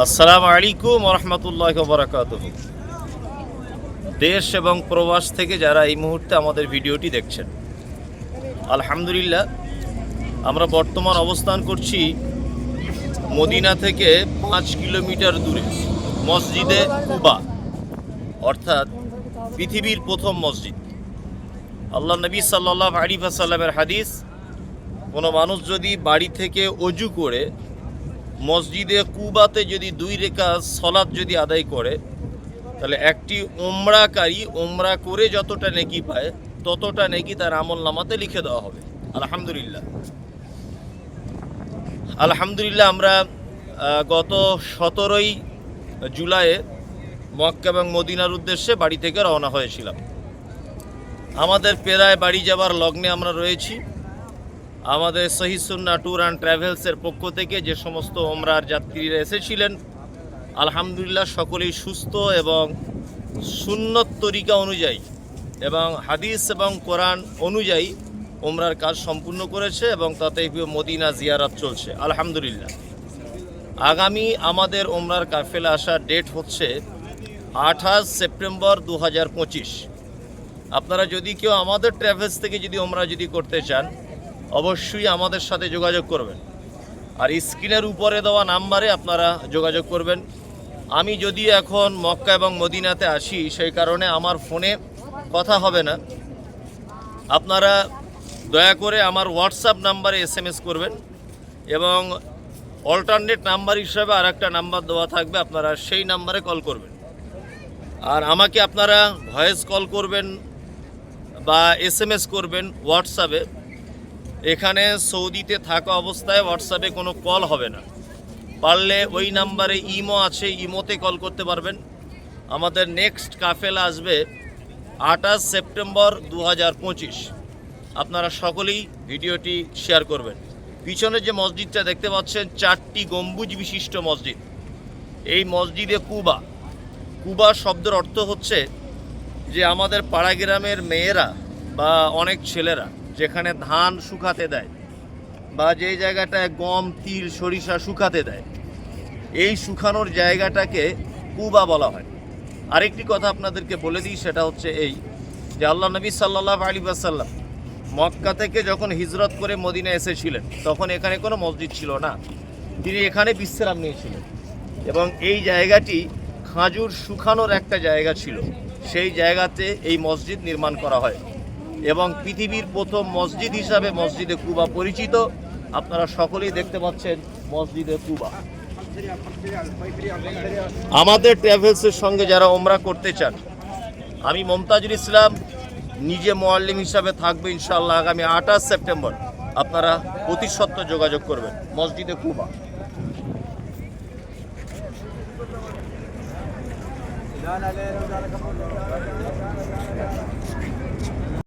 আসসালামু আলাইকুম ওরহমতুল্লাহি ওয়া বারাকাতুহু। দেশ এবং প্রবাস থেকে যারা এই মুহূর্তে আমাদের ভিডিওটি দেখছেন, আলহামদুলিল্লাহ আমরা বর্তমান অবস্থান করছি মদিনা থেকে 5 কিলোমিটার দূরে মসজিদে কুবা, অর্থাৎ পৃথিবীর প্রথম মসজিদ। আল্লাহ নবী সাল্লাল্লাহু আলাইহি ওয়াসাল্লামের হাদিস, কোনো মানুষ যদি বাড়ি থেকে অজু করে মসজিদে কুবাতে যদি 2 রাকাত সালাত যদি আদায় করে, তাহলে একটি উমরাকারী উমরা করে যতটা নেকি পায় ততটা নেকি তার আমল নামাতে লিখে দেওয়া হবে। আলহামদুলিল্লাহ আলহামদুলিল্লাহ আমরা গত 17ই জুলাইয়ে মক্কা এবং মদিনার উদ্দেশ্যে বাড়ি থেকে রওনা হয়েছিলাম। আমাদের প্রায় বাড়ি যাবার লগ্নে আমরা রয়েছি। আমাদের সহিহ সুন্নাহ ট্যুর অ্যান্ড ট্রাভেলসের পক্ষ থেকে যে সমস্ত ওমরার যাত্রীরা এসেছিলেন, আলহামদুলিল্লাহ সকলেই সুস্থ এবং সুন্নত তরিকা অনুযায়ী এবং হাদিস এবং কোরআন অনুযায়ী ওমরার কাজ সম্পূর্ণ করেছে এবং তাতে মদিনা জিয়ারত চলছে আলহামদুলিল্লাহ। আগামী আমাদের ওমরার কাফেলা আসার ডেট হচ্ছে 28 সেপ্টেম্বর 2025। আপনারা যদি কেউ আমাদের ট্রাভেলস থেকে যদি ওমরা যদি করতে চান, অবশ্যই আমাদের সাথে যোগাযোগ করবেন। আর স্ক্রিনের উপরে দেওয়া নাম্বারে আপনারা যোগাযোগ করবেন। আমি যদি এখন মক্কা এবং মদিনাতে আসি, সেই কারণে আমার ফোনে কথা হবে না। আপনারা দয়া করে আমার হোয়াটসঅ্যাপ নাম্বারে SMS করবেন এবং অল্টারনেট নাম্বার হিসাবে আর একটা নাম্বার দেওয়া থাকবে, আপনারা সেই নাম্বারে কল করবেন। আর আমাকে আপনারা ভয়েস কল করবেন বা SMS করবেন হোয়াটসঅ্যাপে। এখানে সৌদিতে থাকা অবস্থায় হোয়াটসঅ্যাপে কোনো কল হবে না। পারলে ওই নাম্বারে ইমো আছে, ইমোতে কল করতে পারবেন। আমাদের নেক্সট কাফেলা আসবে 28 সেপ্টেম্বর 2025। আপনারা সকলেই ভিডিওটি শেয়ার করবেন। পিছনে যে মসজিদটা দেখতে পাচ্ছেন, 4টি গম্বুজ বিশিষ্ট মসজিদ। এই মসজিদে কুবা, কুবা শব্দের অর্থ হচ্ছে যে আমাদের পাড়া গ্রামের মেয়েরা বা অনেক ছেলেরা যেখানে ধান শুকাতে দেয় বা যেই জায়গাটায় গম, তিল, সরিষা শুকাতে দেয়, এই শুকানোর জায়গাটাকে কুবা বলা হয়। আরেকটি কথা আপনাদেরকে বলে দিই, সেটা হচ্ছে এই যে আল্লাহ নবী সাল্লাল্লাহু আলাইহি ওয়াসাল্লাম মক্কা থেকে যখন হিজরত করে মদিনা এসেছিলেন, তখন এখানে কোনো মসজিদ ছিল না। তিনি এখানে বিশ্রাম নিয়েছিলেন এবং এই জায়গাটি খাজুর শুকানোর একটা জায়গা ছিল। সেই জায়গাতে এই মসজিদ নির্মাণ করা হয় এবং পৃথিবীর প্রথম মসজিদ হিসাবে মসজিদে কুবা পরিচিত। আপনারা সকলেই দেখতে পাচ্ছেন মসজিদে কুবা। আমাদের ট্রাভেলসের সঙ্গে যারা ওমরা করতে চান, আমি মমতাজুল ইসলাম নিজে মুআল্লিম হিসাবে থাকবে ইনশাআল্লাহ আগামী 28 সেপ্টেম্বর। আপনারা অতি সত্বর যোগাযোগ করবেন মসজিদে কুবা।